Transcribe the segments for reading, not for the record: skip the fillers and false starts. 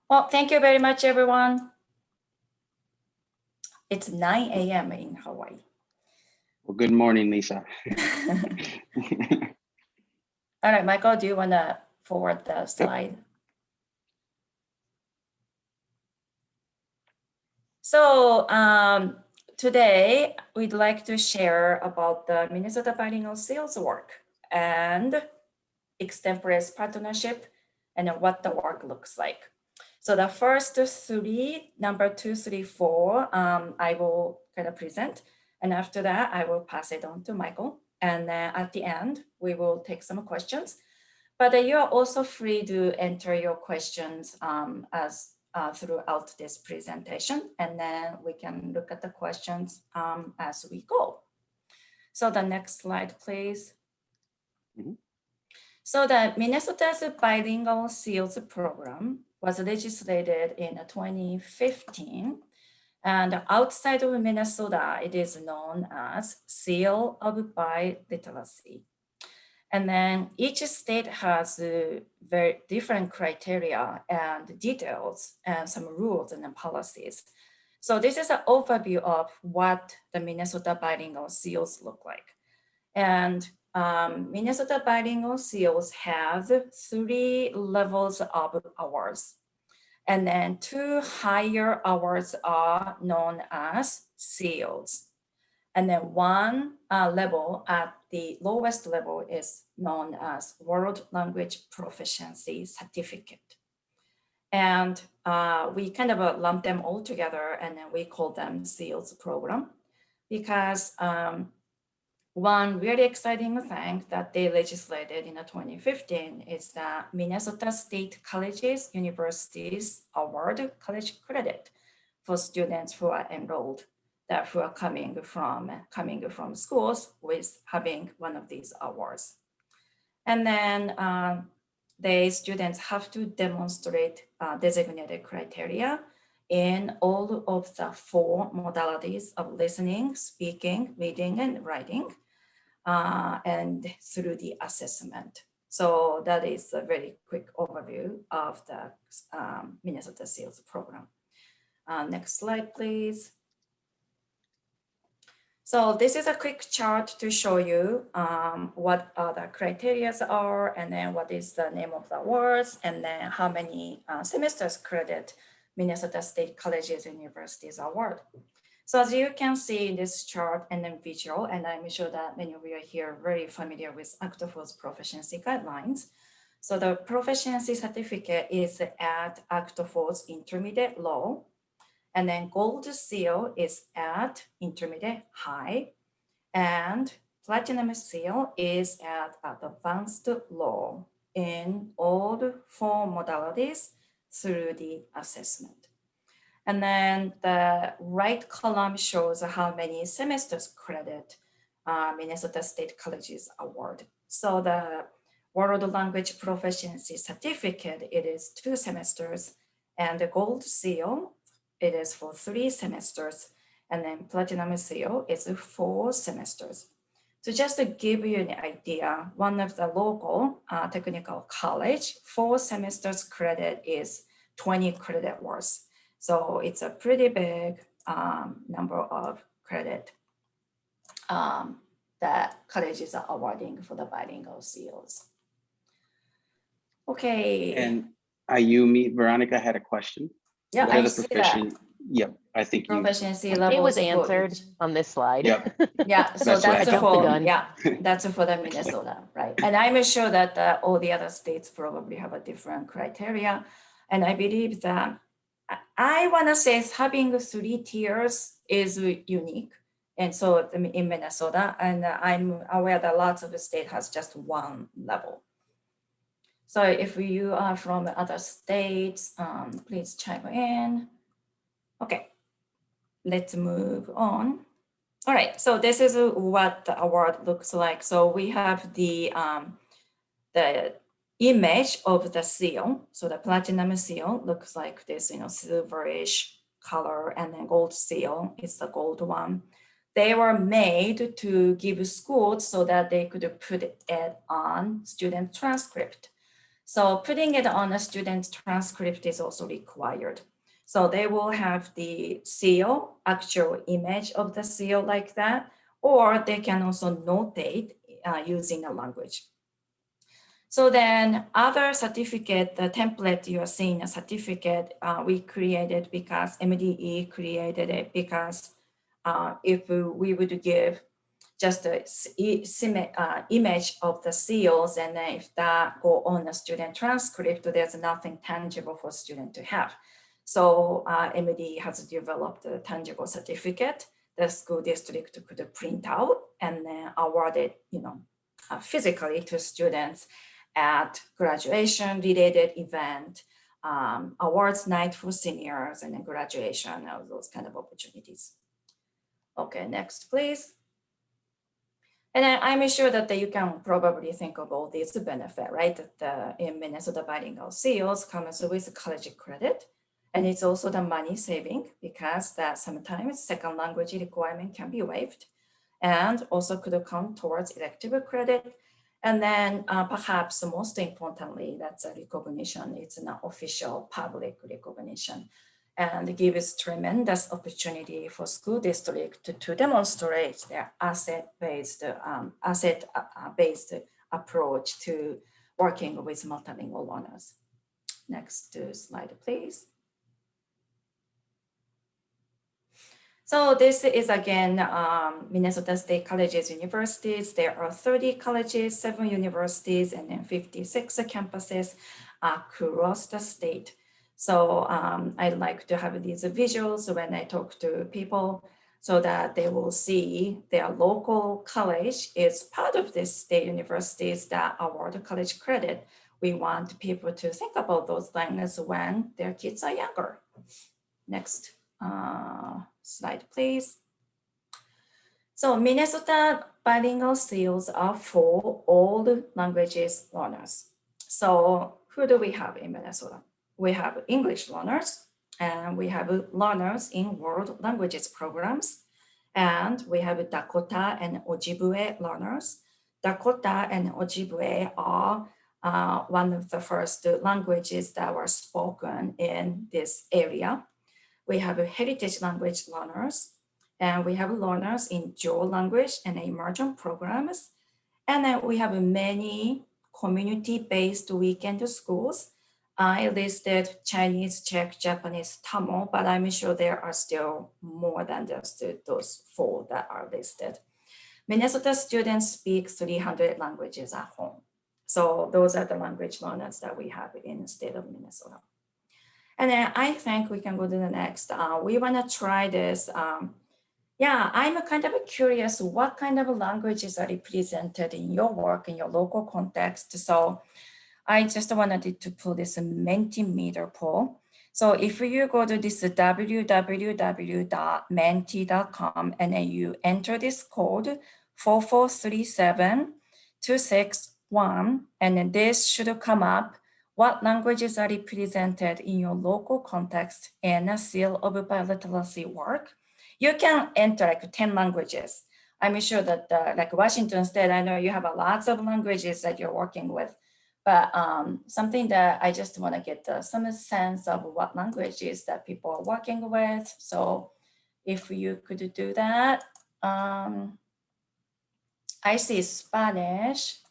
Well, thank you very much, everyone. It's 9 a.m. in Hawaii. Well, good morning, Lisa. All right, Michael, do you want to forward the slide? Yep. So today we'd like to share about the Minnesota Bilingual Seals work and Extempore's partnership and what the work looks like. So the first three, number 2, 3, 4, I will kind of present. And after that, I will pass it on to Michael. And then at the end, we will take some questions. But you are also free to enter your questions throughout this presentation. And then we can look at the questions as we go. So the next slide, please. Mm-hmm. So the Minnesota's Bilingual Seals Program was legislated in 2015. And outside of Minnesota, it is known as Seal of Biliteracy. And then each state has very different criteria and details and some rules and policies. So this is an overview of what the Minnesota Bilingual Seals look like. And Minnesota Bilingual Seals have 3 levels of awards. And then 2 higher awards are known as seals. And then 1 level at the lowest level is known as World Language Proficiency Certificate. And we kind of lump them all together and then we call them SEALS program because one really exciting thing that they legislated in 2015 is that Minnesota State Colleges, Universities award college credit for students who are enrolled, who are coming from schools with having one of these awards. And then the students have to demonstrate designated criteria in all of the 4 modalities of listening, speaking, reading, and writing. And through the assessment. So that is a very quick overview of the Minnesota SEALS program. Next slide, please. So this is a quick chart to show you what the criteria are, and then what is the name of the awards, and then how many semesters credit Minnesota State Colleges and Universities award. So as you can see in this chart and then visual, and I'm sure that many of you are here very familiar with ACT-FO's proficiency guidelines. So the proficiency certificate is at ACT-FO's intermediate low, and then gold seal is at intermediate high, and platinum seal is at advanced low in all 4 modalities through the assessment. And then the right column shows how many semesters credit Minnesota State Colleges award. So the World Language Proficiency Certificate, it is 2 semesters, and the gold seal, it is for 3 semesters, and then platinum seal is 4 semesters. So just to give you an idea, one of the local technical college, 4 semesters credit is 20 credit worth. So it's a pretty big number of credit that colleges are awarding for the bilingual seals. Okay. And Ayumi, Veronica had a question. Yeah, I see that. Yep, I think proficiency level. It was answered on this slide. Yep. Yeah, so that's for the Minnesota, right? And I'm sure that all the other states probably have a different criteria. And I believe that I want to say having 3 tiers is unique. And so in Minnesota, and I'm aware that lots of the state has just 1 level. So if you are from other states, please chime in. Okay, let's move on. All right, so this is what the award looks like. So we have the image of the seal. So the platinum seal looks like this, silverish color, and then gold seal is the gold one. They were made to give schools so that they could put it on student transcript. So putting it on a student's transcript is also required. So they will have the seal, actual image of the seal like that, or they can also notate using a language. So then other certificate, the template you are seeing a certificate, we created because MDE created it because if we would give just a image of the seals, and then if that go on a student transcript, there's nothing tangible for student to have. So MDE has developed a tangible certificate the school district could print out and then award it, physically to students at graduation related event, awards night for seniors, and then graduation, those kind of opportunities. Okay, next, please. And I'm sure that you can probably think of all these benefits, right? That in Minnesota Bilingual Seals comes with college credit. And it's also the money saving because that sometimes second language requirement can be waived and also could count towards elective credit. And then perhaps most importantly, that's a recognition. It's an official public recognition and gives tremendous opportunity for school district to demonstrate their asset-based approach to working with multilingual learners. Next slide, please. So this is again, Minnesota State Colleges, Universities. There are 30 colleges, 7 universities, and then 56 campuses across the state. So I'd like to have these visuals when I talk to people so that they will see their local college is part of this state universities that award college credit. We want people to think about those things when their kids are younger. Next. Slide, please. So Minnesota Bilingual Seals are for all languages learners. So who do we have in Minnesota? We have English learners, and we have learners in world languages programs, and we have Dakota and Ojibwe learners. Dakota and Ojibwe are one of the first languages that were spoken in this area. We have heritage language learners, and we have learners in dual language and immersion programs. And then we have many community-based weekend schools. I listed Chinese, Czech, Japanese, Tamil, but I'm sure there are still more than just those 4 that are listed. Minnesota students speak 300 languages at home. So those are the language learners that we have in the state of Minnesota. And then I think we can go to the next. We want to try this. Yeah, I'm kind of curious what kind of languages are represented in your work, in your local context. So I just wanted to pull this Mentimeter poll. So if you go to this www.menti.com and then you enter this code 4437261, and then this should come up. What languages are represented in your local context in a Seal of Biliteracy work? You can enter like 10 languages. I'm sure that like Washington State, I know you have lots of languages that you're working with, but something that I just want to get some sense of what languages that people are working with. So if you could do that, I see Spanish.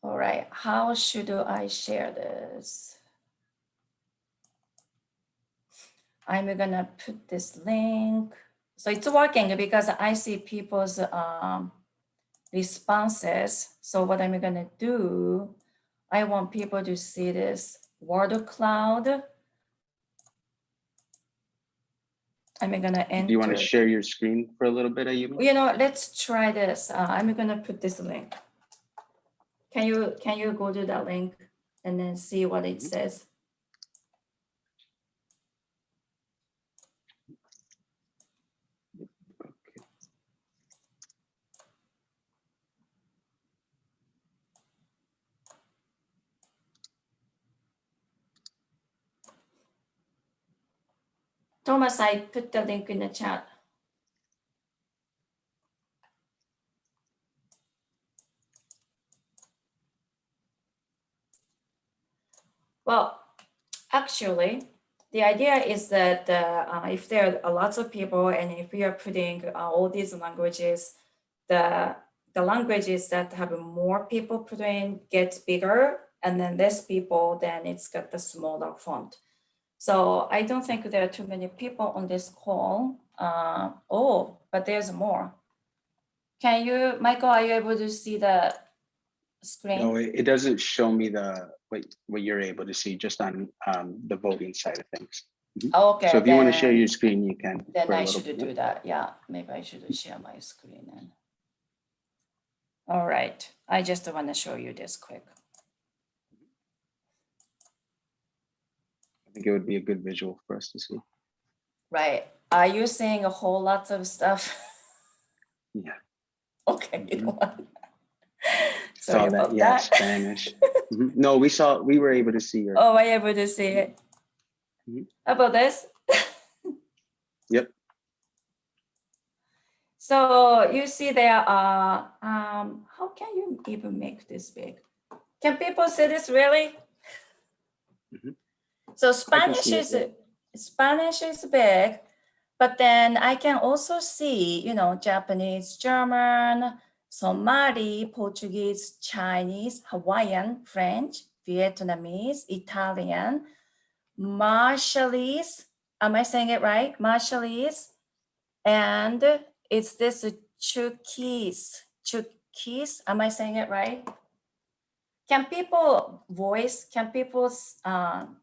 All right, how should I share this? I'm gonna put this link. So it's working because I see people's responses. So what I'm gonna do, I want people to see this word cloud. I'm gonna enter. Do you want to share your screen for a little bit, Ayumi? Let's try this. I'm gonna put this link. Can you go to that link and then see what it says? Thomas, I put the link in the chat. Well, actually, the idea is that if there are lots of people and if we are putting all these languages, the languages that have more people put in gets bigger, and then less people, then it's got the smaller font. So I don't think there are too many people on this call. Oh, but there's more. Can you, Michael, are you able to see the screen? No, it doesn't show me what you're able to see, just on the voting side of things. Okay. So if you want to share then- your screen, you can. Then for a I little should bit. do that. Yeah, maybe I should share my screen then. All right, I just want to show you this quick. I think it would be a good visual for us to see. Right. Are you seeing a whole lot of stuff? Yeah. Okay. You Mhm. know what? Saw Sorry that. about Yeah, that. Spanish. Mhm. No, we were able to see your. Oh, I able to see it? Mhm. How about this? Yep. So you see there are, how can you even make this big? Can people see this really? Mhm. So Spanish Spanish is big, but then I can also see, you know, Japanese, German, Somali, Portuguese, Chinese, Hawaiian, French, Vietnamese, Italian, Marshallese. Am I saying it right? Marshallese. And it's this Chuukese. Chuukese. Am I saying it right? Can people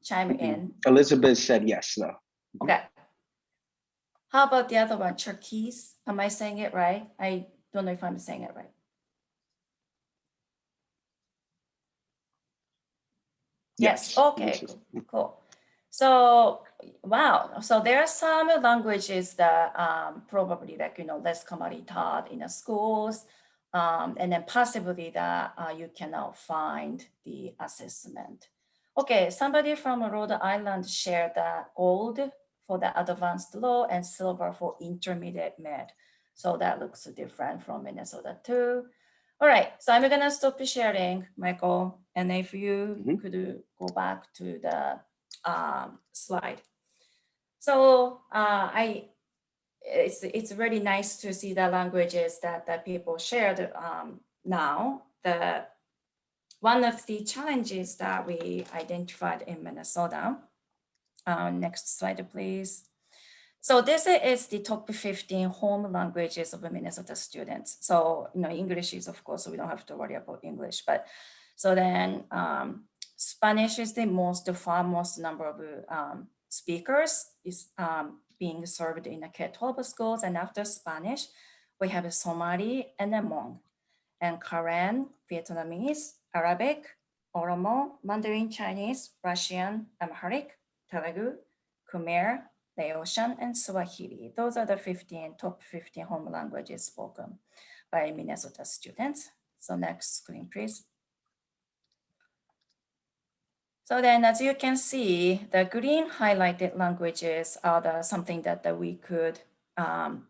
chime in? Elizabeth said yes, though. Okay. How about the other one, Turkeys? Am I saying it right? I don't know if I'm saying it right. Yes. Okay. Cool. So wow. So there are some languages that probably less commonly taught in the schools, and then possibly that you cannot find the assessment. Okay. Somebody from Rhode Island shared that gold for the advanced law and silver for intermediate med. So that looks different from Minnesota too. All right, so I'm gonna stop sharing, Michael, and if you could go back to the slide. So it's really nice to see the languages that people shared now. One of the challenges that we identified in Minnesota. Next slide, please. So this is the top 15 home languages of the Minnesota students. So, English is, of course, so we don't have to worry about English, but so then Spanish is the far most number of speakers is being served in the K-12 schools. And after Spanish, we have Somali and Hmong, and Karen, Vietnamese, Arabic, Oromo, Mandarin Chinese, Russian, Amharic, Telugu, Khmer, Laotian, and Swahili. Those are the top 15 home languages spoken by Minnesota students. So next screen, please. So then, as you can see, the green highlighted languages are something that we could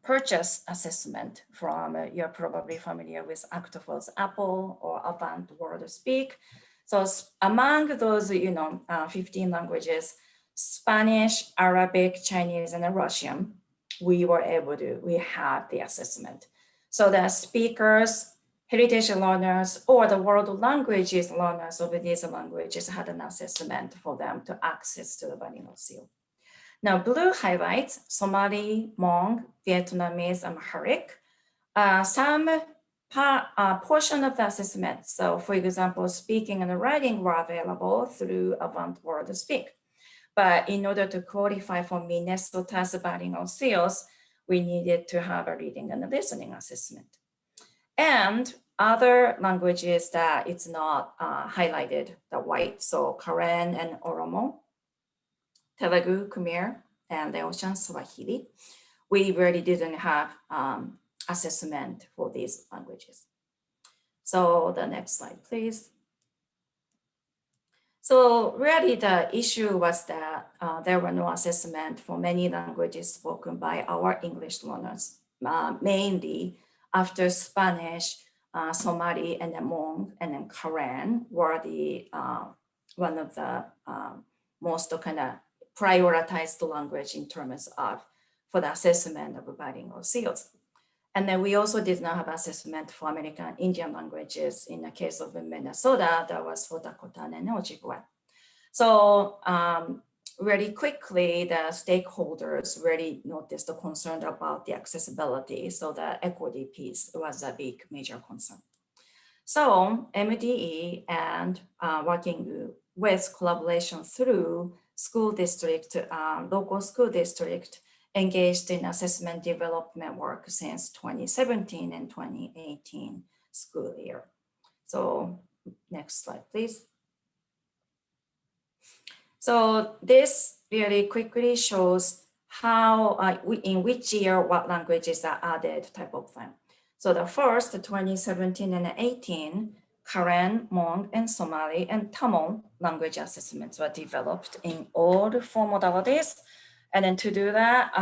purchase assessment from. You're probably familiar with Octopus Apple or Avant World Speak. So among those, 15 languages, Spanish, Arabic, Chinese, and Russian, we had the assessment. So the speakers, heritage learners, or the world languages learners of these languages had an assessment for them to access to the bilingual seal. Now, blue highlights Somali, Hmong, Vietnamese, Amharic. Some portion of the assessment. So for example, speaking and writing were available through Avant World Speak. But in order to qualify for Minnesota's bilingual seals, we needed to have a reading and a listening assessment. And other languages that it's not highlighted, the white, so Karen and Oromo, Telugu, Khmer, and Laotian, Swahili, we really didn't have assessment for these languages. So the next slide, please. So really the issue was that there were no assessment for many languages spoken by our English learners, mainly after Spanish, Somali, and Hmong, and then Karen were the one of the most kind of prioritized language in terms of for the assessment of bilingual seals. And then we also did not have assessment for American Indian languages. In the case of Minnesota, that was for Dakota and Ojibwe. So really quickly, the stakeholders really noticed the concern about the accessibility. So the equity piece was a big major concern. So MDE and working with collaboration through school district, local school district, engaged in assessment development work since 2017 and 2018 school year. So next slide, please. So this really quickly shows how, in which year, what languages are added type of thing. So the first, 2017 and 18, Karen, Hmong, and Somali, and Tamil language assessments were developed in all the four modalities. And then to do that,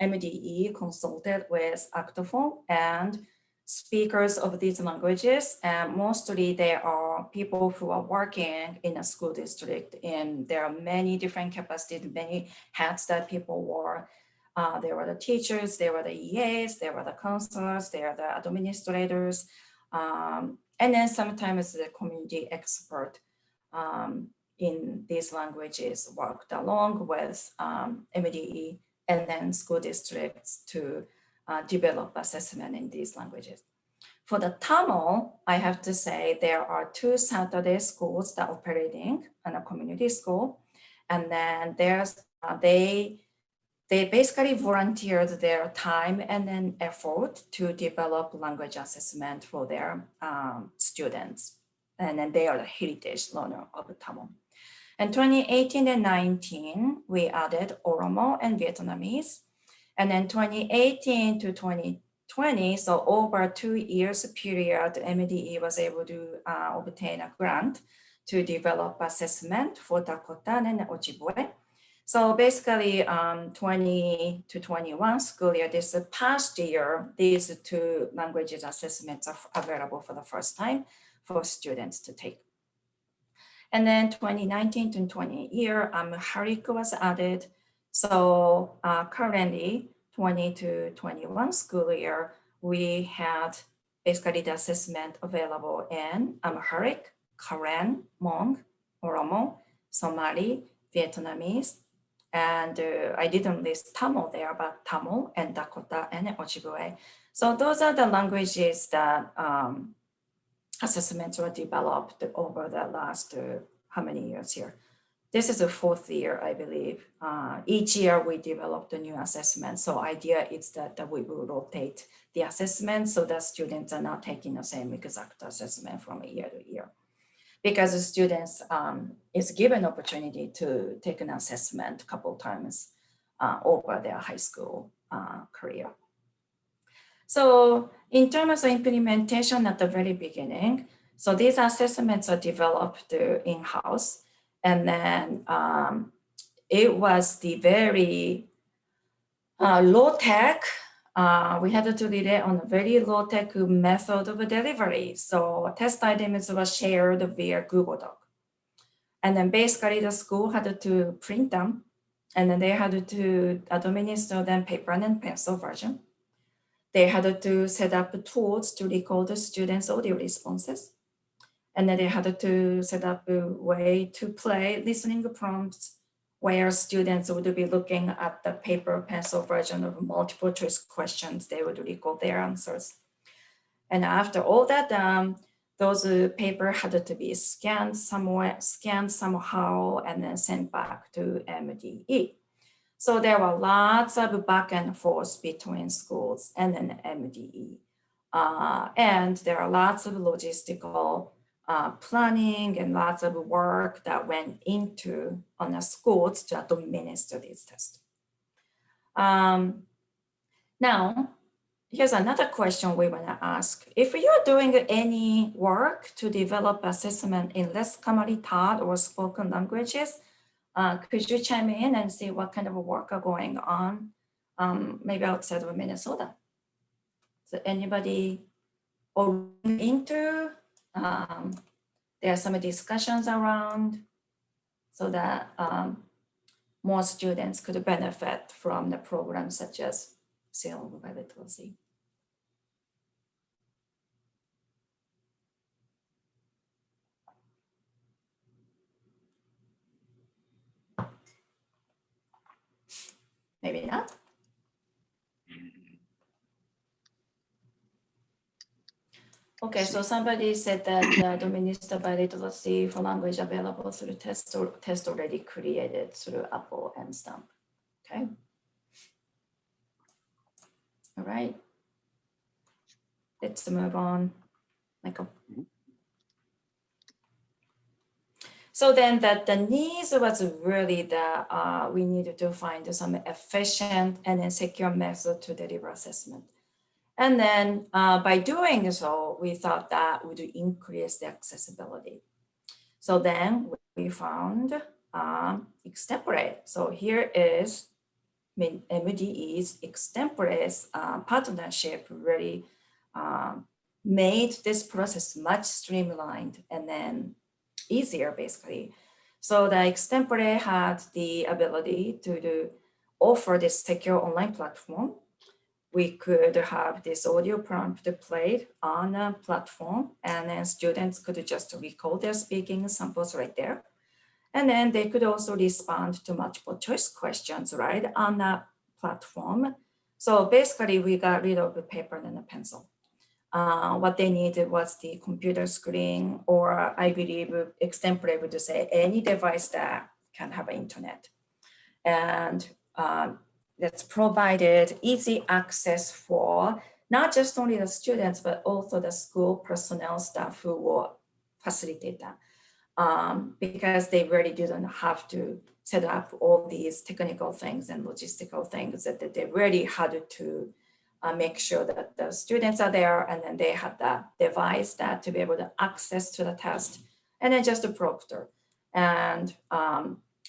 MDE consulted with Actophone and speakers of these languages, and mostly there are people who are working in a school district, and there are many different capacities, many hats that people wore. There were the teachers, there were the EAs, there were the counselors, there are the administrators, and then sometimes the community expert in these languages worked along with MDE and then school districts to develop assessment in these languages. For the Tamil, I have to say there are 2 Saturday schools that are operating in a community school. And then there's, they basically volunteered their time and then effort to develop language assessment for their students. And then they are the heritage learner of the Tamil. In 2018 and 19, we added Oromo and Vietnamese. And then 2018 to 2020, so over 2 years period, MDE was able to obtain a grant to develop assessment for Dakota and Ojibwe. So basically 20 to 21 school year, this past year, these 2 languages assessments are available for the first time for students to take. And then 2019 to 20 year, Amharic was added. So currently 20 to 21 school year, we had basically the assessment available in Amharic, Karen, Hmong, Oromo, Somali, Vietnamese, and I didn't list Tamil there, but Tamil and Dakota and Ojibwe. So those are the languages that assessments were developed over the last, how many years here? This is the 4th year, I believe. Each year we developed a new assessment. So idea is that we will rotate the assessment so that students are not taking the same exact assessment from year to year. Because the students is given opportunity to take an assessment a couple times over their high school career. So in terms of implementation at the very beginning, so these assessments are developed in-house, and then it was the very low-tech, we had to rely on a very low-tech method of delivery. So test items were shared via Google Doc. And then basically the school had to print them, and then they had to administer them paper and pencil version. They had to set up tools to record the students' audio responses. And then they had to set up a way to play listening prompts where students would be looking at the paper pencil version of multiple choice questions. They would record their answers. And after all that done, those paper had to be scanned somehow, and then sent back to MDE. So there were lots of back and forth between schools and then MDE. And there are lots of logistical planning and lots of work that went into on the schools to administer these tests. Now, here's another question we want to ask. If you're doing any work to develop assessment in less commonly taught or spoken languages, could you chime in and see what kind of work are going on, maybe outside of Minnesota? So anybody into, there are some discussions around so that more students could benefit from the programs such as Seal of Biliteracy. Maybe not. Okay, so somebody said that the Minnesota Biliteracy for language available through test already created through Apple and Stamp. Okay. All right. Let's move on, Michael. So then that the needs was really that we needed to find some efficient and then secure method to deliver assessment. And then by doing so, we thought that would increase the accessibility. So then we found Extempore. So here is MDE's Extempore's partnership really made this process much streamlined and then easier basically. So the Extempore had the ability to offer this secure online platform. We could have this audio prompt played on a platform, and then students could just record their speaking samples right there. And then they could also respond to multiple choice questions right on that platform. So basically we got rid of the paper and the pencil. What they needed was the computer screen, or I believe Extempore would say any device that can have internet. And that's provided easy access for not just only the students, but also the school personnel staff who will facilitate that. Because they really didn't have to set up all these technical things and logistical things, that they really had to make sure that the students are there, and then they had that device that to be able to access to the test, and then just a proctor. And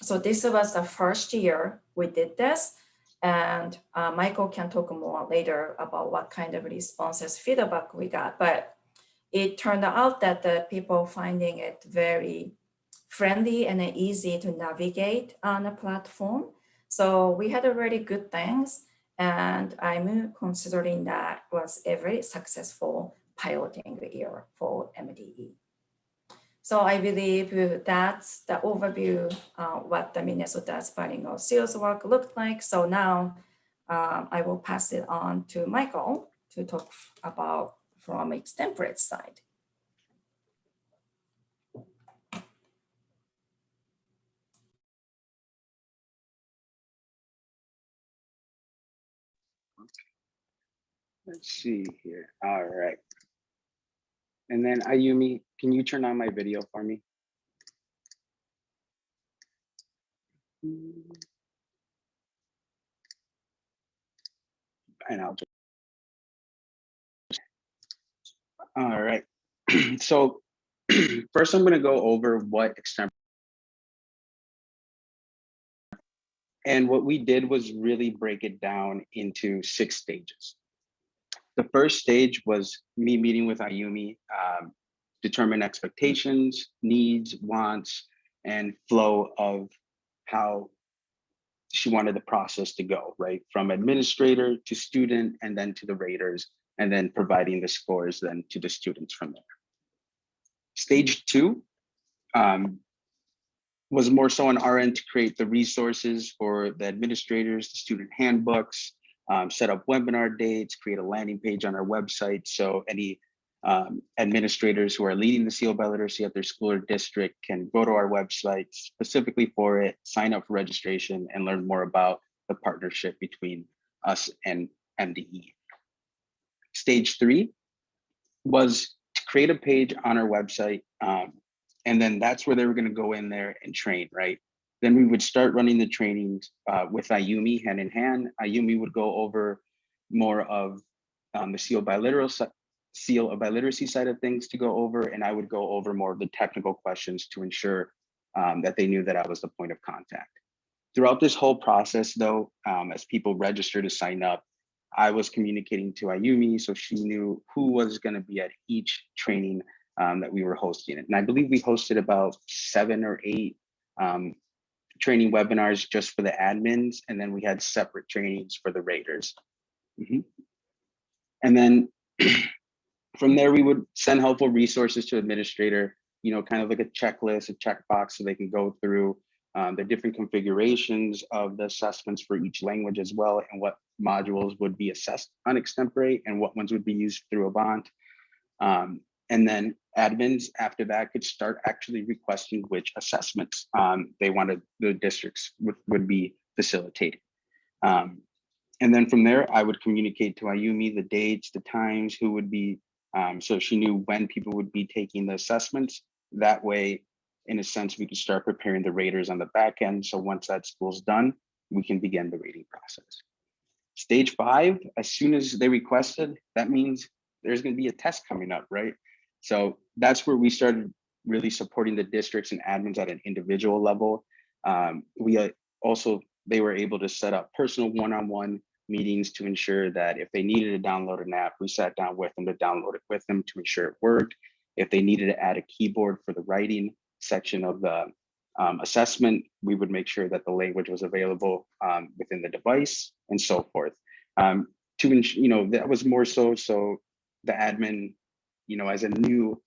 so this was the first year we did this, and Michael can talk more later about what kind of responses, feedback we got, but it turned out that the people finding it very friendly and easy to navigate on the platform. So we had a really good things, and I'm considering that was a very successful piloting year for MDE. So I believe that's the overview what the Minnesota's Bilingual Seals work looked like. So now I will pass it on to Michael to talk about from Extempore side. Let's see here. All right. And then Ayumi, can you turn on my video for me? And I'll just, all right. So first I'm going to go over what Extempore. And what we did was really break it down into 6 stages. The first stage was me meeting with Ayumi, determine expectations, needs, wants, and flow of how she wanted the process to go, right? From administrator to student, and then to the raters, and then providing the scores then to the students from there. Stage 2 was more so on our end to create the resources for the administrators, the student handbooks, set up webinar dates, create a landing page on our website. So any administrators who are leading the Seal of Biliteracy at their school or district can go to our website specifically for it, sign up for registration, and learn more about the partnership between us and MDE. Stage 3 was to create a page on our website. And then that's where they were going to go in there and train, right? Then we would start running the trainings with Ayumi hand in hand. Ayumi would go over more of the Seal of Biliteracy side of things to go over, and I would go over more of the technical questions to ensure that they knew that I was the point of contact. Throughout this whole process, though, as people register to sign up, I was communicating to Ayumi so she knew who was going to be at each training that we were hosting. And I believe we hosted about 7 or 8 training webinars just for the admins, and then we had separate trainings for the raters. And then from there, we would send helpful resources to administrator, kind of like a checklist, a checkbox, so they can go through the different configurations of the assessments for each language as well, and what modules would be assessed on Extempore and what ones would be used through Avant. And then admins after that could start actually requesting which assessments they wanted the districts would be facilitating. And then from there, I would communicate to Ayumi the dates, the times, who would be, so she knew when people would be taking the assessments. That way, in a sense, we could start preparing the raters on the back end. So once that school's done, we can begin the rating process. Stage 5, as soon as they requested, that means there's going to be a test coming up, right? So that's where we started really supporting the districts and admins at an individual level. They were able to set up personal one-on-one meetings to ensure that if they needed to download an app, we sat down with them to download it with them to ensure it worked. If they needed to add a keyboard for the writing section of the assessment, we would make sure that the language was available within the device and so forth. To ensure, that was more so the admin, as a new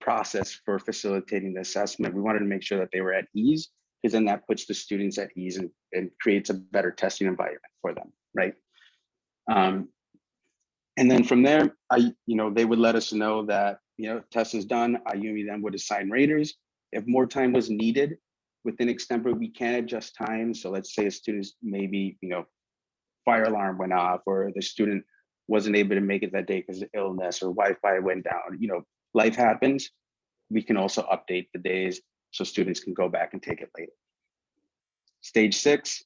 process for facilitating the assessment, we wanted to make sure that they were at ease, because then that puts the students at ease and creates a better testing environment for them, right? And then from there, they would let us know that, test is done. Ayumi then would assign raters. If more time was needed within Extempore, we can adjust time. So let's say a student's maybe, fire alarm went off, or the student wasn't able to make it that day because of illness or Wi-Fi went down, life happens. We can also update the days so students can go back and take it later. Stage 6,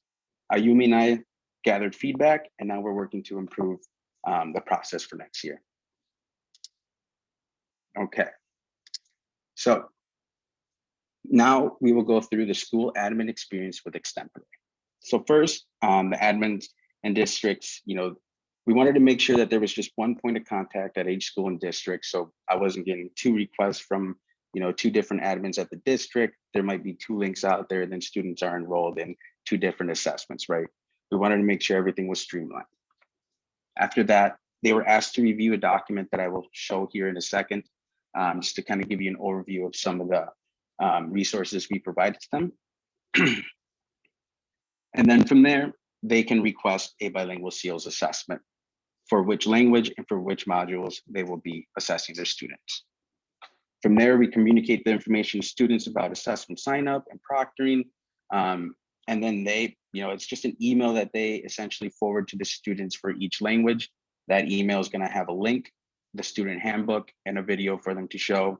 Ayumi and I gathered feedback, and now we're working to improve the process for next year. Okay, so now we will go through the school admin experience with Extempore. So first, the admins and districts, we wanted to make sure that there was just one point of contact at each school and district. So I wasn't getting 2 requests from, 2 different admins at the district. There might be 2 links out there, then students are enrolled in 2 different assessments, right? We wanted to make sure everything was streamlined. After that, they were asked to review a document that I will show here in a second, just to kind of give you an overview of some of the resources we provided to them. And then from there, they can request a bilingual seals assessment for which language and for which modules they will be assessing their students. From there, we communicate the information to students about assessment sign up and proctoring. And then they, it's just an email that they essentially forward to the students for each language. That email is going to have a link, the student handbook, and a video for them to show,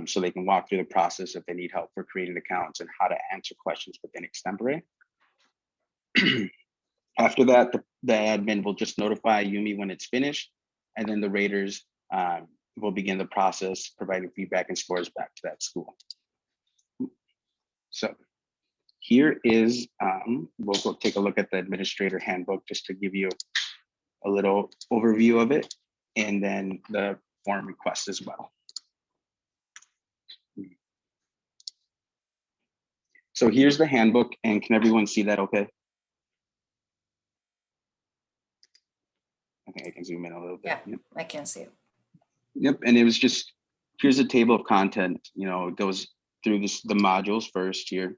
so they can walk through the process if they need help for creating accounts and how to answer questions within Extempore. After that, the admin will just notify Ayumi when it's finished, and then the raters will begin the process, providing feedback and scores back to that school. So here is, we'll go take a look at the administrator handbook just to give you a little overview of it, and then the form request as well. So here's the handbook, and can everyone see that okay? Okay, I can zoom in a little bit. Yeah, yep. I can see it. Yep, and it was just, here's a table of content, it goes through the modules first here,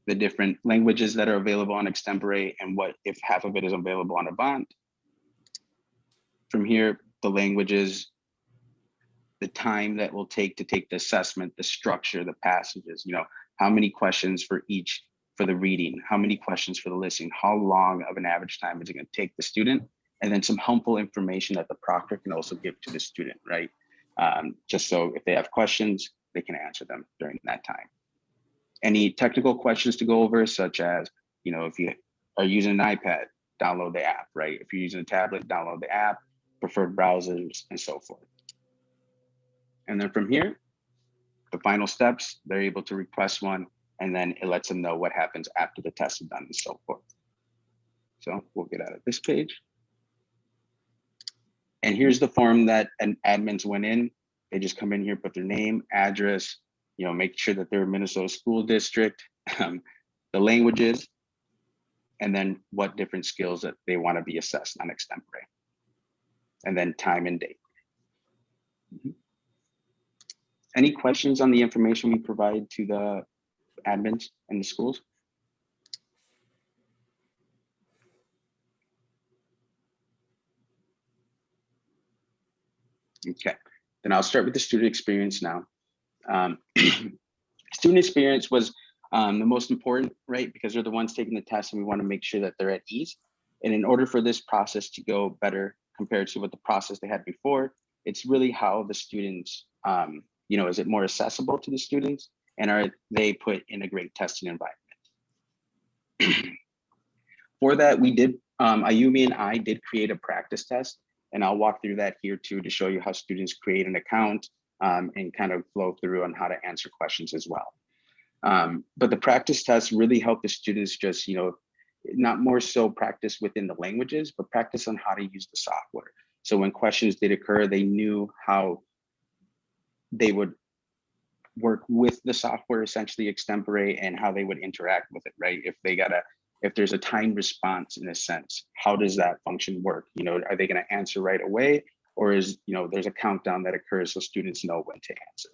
the different languages that are available on Extempore, and what if half of it is available on Avant. From here, the languages, the time that will take to take the assessment, the structure, the passages, how many questions for each, for the reading, how many questions for the listening, how long of an average time is it going to take the student, and then some helpful information that the proctor can also give to the student, right? Just so if they have questions, they can answer them during that time. Any technical questions to go over, such as, if you are using an iPad, download the app, right? If you're using a tablet, download the app, preferred browsers, and so forth. And then from here, the final steps, they're able to request one, and then it lets them know what happens after the test is done and so forth. So we'll get out of this page. And here's the form that an admins went in. They just come in here, put their name, address, make sure that they're a Minnesota school district, the languages, and then what different skills that they want to be assessed on Extempore, and then time and date. Any questions on the information we provide to the admins in the schools? Okay, then I'll start with the student experience now. Student experience was the most important, right? Because they're the ones taking the test, and we want to make sure that they're at ease. And in order for this process to go better compared to what the process they had before, it's really how the students, is it more accessible to the students, and are they put in a great testing environment? For that, we did, Ayumi and I did create a practice test, and I'll walk through that here too to show you how students create an account and kind of flow through on how to answer questions as well. But the practice test really helped the students just, not more so practice within the languages, but practice on how to use the software. So when questions did occur, they knew how they would work with the software, essentially Extempore, and how they would interact with it, right? If there's a timed response in a sense, how does that function work? Are they going to answer right away? Or is, there's a countdown that occurs so students know when to answer.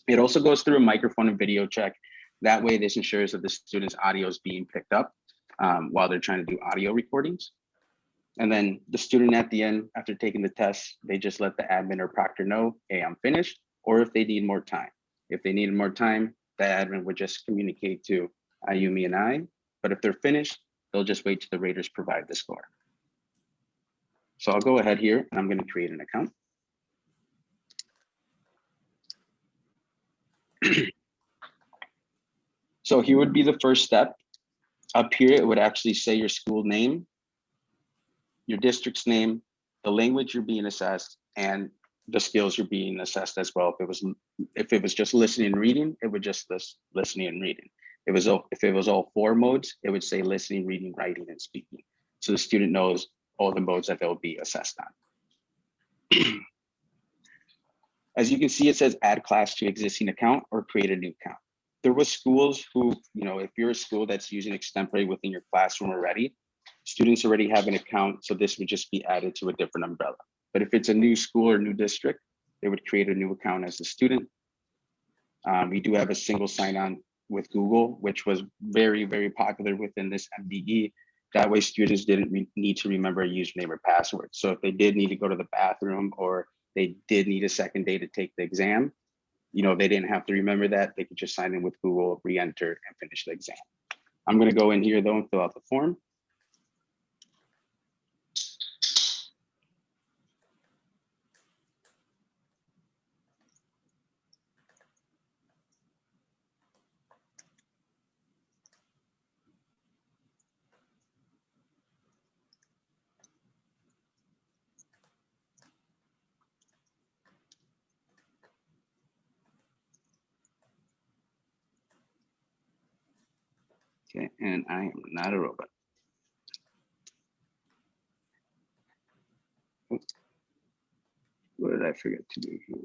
It also goes through a microphone and video check. That way this ensures that the student's audio is being picked up while they're trying to do audio recordings. And then the student at the end, after taking the test, they just let the admin or proctor know, hey, I'm finished, or if they need more time. If they needed more time, the admin would just communicate to Ayumi and I, but if they're finished, they'll just wait till the raters provide the score. So I'll go ahead here and I'm going to create an account. So here would be the first step. Up here, it would actually say your school name, your district's name, the language you're being assessed, and the skills you're being assessed as well. If it was just listening and reading, it would just list listening and reading. If it was all four modes, it would say listening, reading, writing, and speaking. So the student knows all the modes that they'll be assessed on. As you can see, it says add class to existing account or create a new account. There was schools who, if you're a school that's using Extempore within your classroom already, students already have an account, so this would just be added to a different umbrella. But if it's a new school or new district, they would create a new account as a student. We do have a single sign-on with Google, which was very, very popular within this MDE. That way students didn't need to remember a username or password. So if they did need to go to the bathroom or they did need a second day to take the exam, they didn't have to remember that. They could just sign in with Google, re-enter, and finish the exam. I'm going to go in here though and fill out the form. Okay, and I am not a robot. Oops. What did I forget to do here?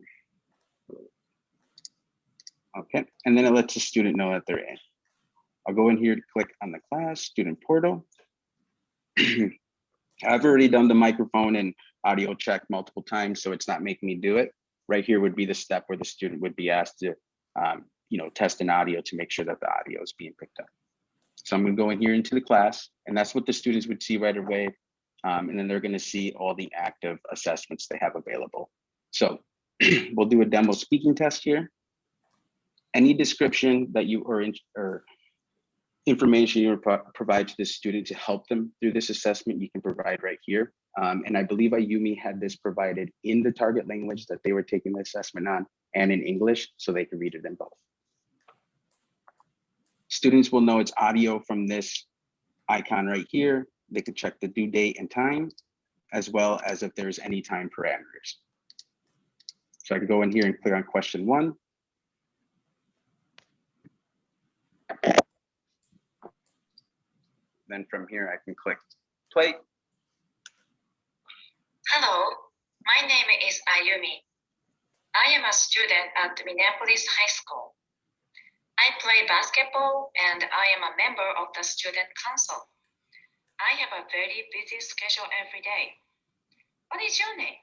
Okay, and then it lets the student know that they're in. I'll go in here to click on the class, student portal. I've already done the microphone and audio check multiple times, so it's not making me do it. Right here would be the step where the student would be asked to, test an audio to make sure that the audio is being picked up. So I'm going to go in here into the class, and that's what the students would see right away. And then they're going to see all the active assessments they have available. So we'll do a demo speaking test here. Any description that you or information you provide to the student to help them through this assessment, you can provide right here. And I believe Ayumi had this provided in the target language that they were taking the assessment on and in English, so they can read it in both. Students will know it's audio from this icon right here. They can check the due date and time, as well as if there's any time parameters. So I can go in here and click on question 1. Then from here, I can click play. Hello, my name is Ayumi. I am a student at Minneapolis High School. I play basketball and I am a member of the student council. I have a very busy schedule every day. What is your name?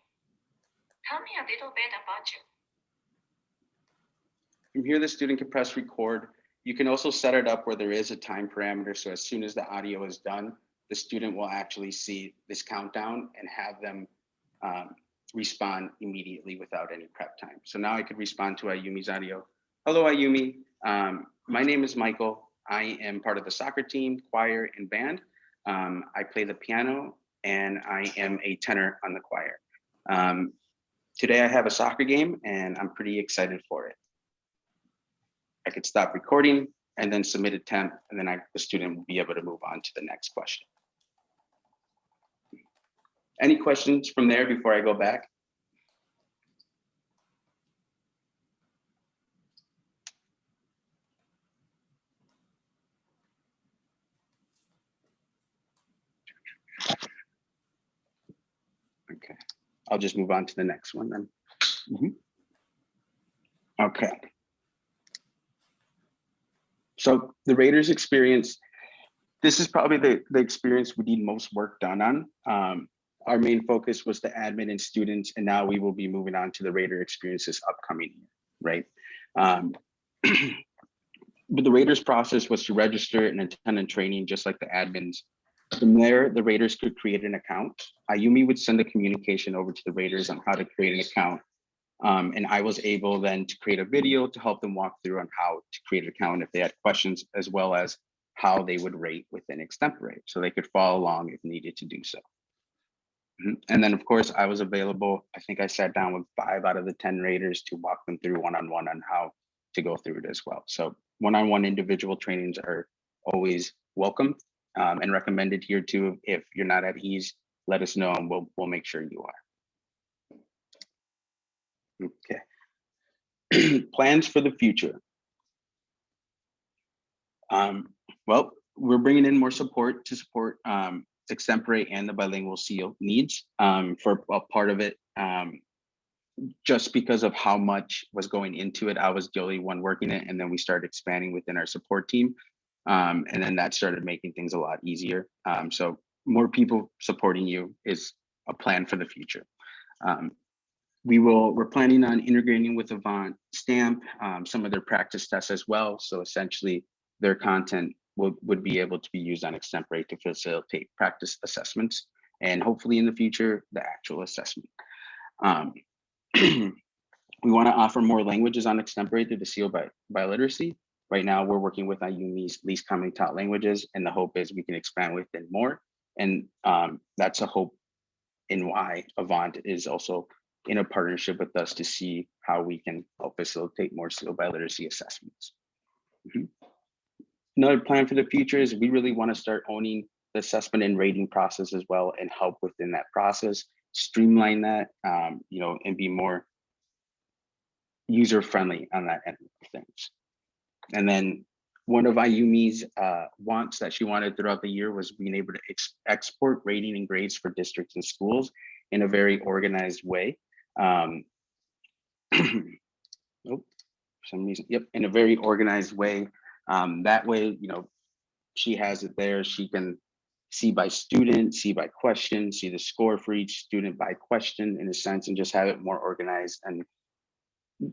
Tell me a little bit about you. From here, the student can press record. You can also set it up where there is a time parameter. So as soon as the audio is done, the student will actually see this countdown and have them respond immediately without any prep time. So now I could respond to Ayumi's audio. Hello, Ayumi. My name is Michael. I am part of the soccer team, choir, and band. I play the piano and I am a tenor on the choir. Today I have a soccer game and I'm pretty excited for it. I could stop recording and then submit a temp, and then the student will be able to move on to the next question. Any questions from there before I go back? Okay, I'll just move on to the next one then. Okay. So the raters experience, this is probably the experience we need most work done on. Our main focus was the admin and students, and now we will be moving on to the rater experience this upcoming year, right? But the raters process was to register and attend in training, just like the admins. From there, the raters could create an account. Ayumi would send the communication over to the raters on how to create an account. And I was able then to create a video to help them walk through on how to create an account if they had questions, as well as how they would rate within Extempore, so they could follow along if needed to do so. And then of course I was available. I think I sat down with 5 out of the 10 raters to walk them through one-on-one on how to go through it as well. So one-on-one individual trainings are always welcome and recommended here too. If you're not at ease, let us know and we'll make sure you are. Okay. Plans for the future. Well, we're bringing in more support to support Extempore and the bilingual seal needs for a part of it. Just because of how much was going into it, I was the only one working it, and then we started expanding within our support team. And then that started making things a lot easier. So more people supporting you is a plan for the future. We're planning on integrating with Avant Stamp, some of their practice tests as well. So essentially their content would be able to be used on Extempore to facilitate practice assessments, and hopefully in the future, the actual assessment. We want to offer more languages on Extempore through the Seal Biliteracy. Right now, we're working with Ayumi's least commonly taught languages, and the hope is we can expand within more. And that's a hope in why Avant is also in a partnership with us to see how we can help facilitate more Seal Biliteracy assessments. Another plan for the future is we really want to start owning the assessment and rating process as well, and help within that process, streamline that, and be more user-friendly on that end of things. And then one of Ayumi's wants that she wanted throughout the year was being able to export rating and grades for districts and schools in a very organized way. For some reason, in a very organized way. That way, she has it there. She can see by student, see by question, see the score for each student by question in a sense, and just have it more organized and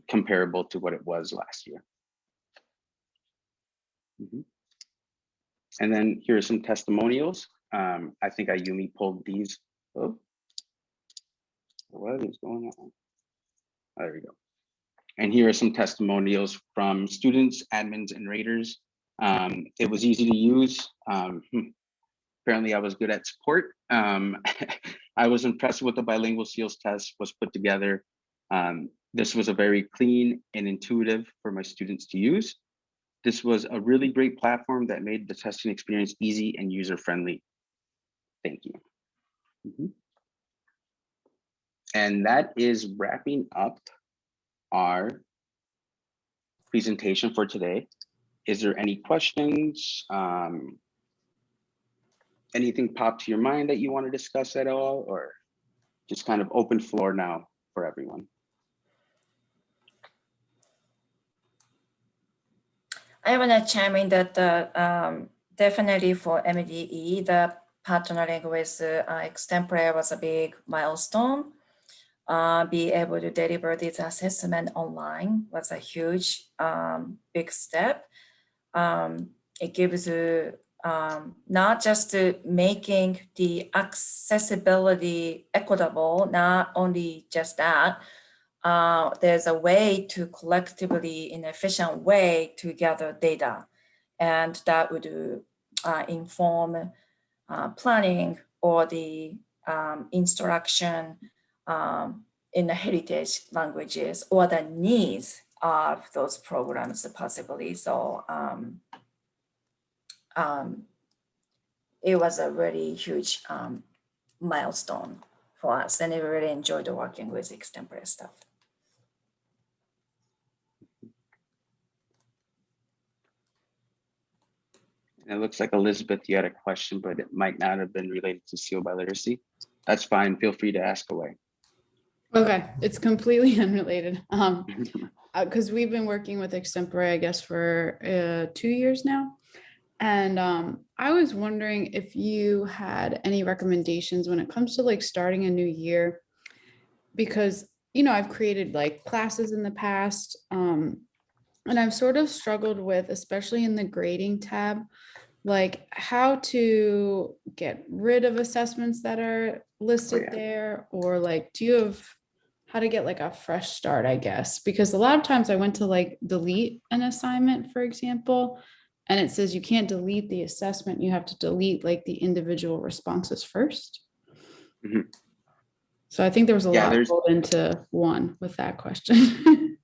comparable to what it was last year. And then here are some testimonials. I think Ayumi pulled these. Oh, what is going on? There we go. And here are some testimonials from students, admins, and raters. It was easy to use. Apparently I was good at support. I was impressed with the bilingual seals test was put together. This was a very clean and intuitive for my students to use. This was a really great platform that made the testing experience easy and user-friendly. Thank you. And that is wrapping up our presentation for today. Is there any questions? Anything pop to your mind that you want to discuss at all, or just kind of open floor now for everyone? I want to chime in that definitely for MDE, the partnering with Extempore was a big milestone. Be able to deliver this assessment online was a huge, big step. It gives not just making the accessibility equitable, not only just that, there's a way to collectively, in an efficient way, to gather data. And that would inform planning or the instruction in the heritage languages or the needs of those programs possibly. So it was a really huge milestone for us, and I really enjoyed working with Extempore stuff. It looks like Elizabeth, you had a question, but it might not have been related to Seal Biliteracy. That's fine. Feel free to ask away. Okay, it's completely unrelated. Because we've been working with Extempore, I guess, for 2 years now. And I was wondering if you had any recommendations when it comes to like starting a new year, because, you know, I've created like classes in the past, and I've sort of struggled with, especially in the grading tab, like how to get rid of assessments that are listed there, or like, do you have how to get like a fresh start, I guess? Because a lot of times I went to like delete an assignment, for example, and it says you can't delete the assessment. You have to delete like the individual responses first. Mhm. So I think there was a lot rolled into one with that question.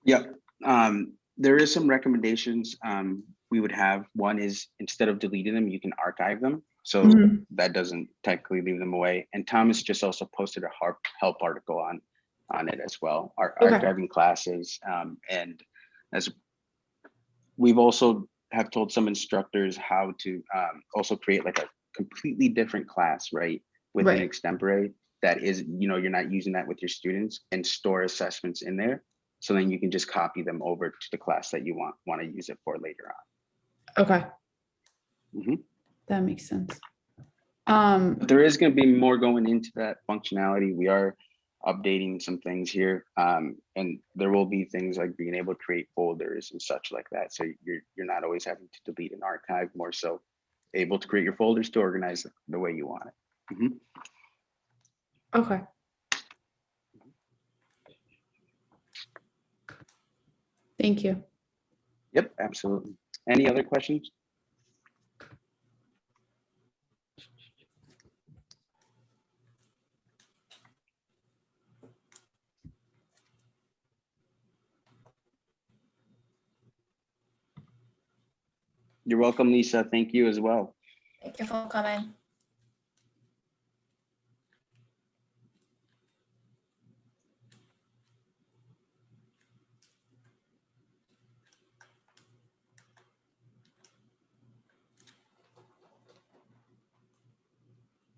Yep. There is some recommendations we would have. One is, instead of deleting them, you can archive them. So that doesn't technically leave them away. And Thomas just also posted a help article on it as well, archiving classes. And as we've also have told some instructors how to also create like a completely different class, right? Within Extempore that is, you know, you're not using that with your students, and store assessments in there. So then you can just copy them over to the class that you want to use it for later on. Okay. That makes sense. But there is going to be more going into that functionality. We are updating some things here, and there will be things like being able to create folders and such like that. So you're not always having to delete an archive, more so able to create your folders to organize the way you want it. Okay. Thank you. Yep, absolutely. Any other questions? You're welcome, Lisa. Thank you as well. Thank you for coming.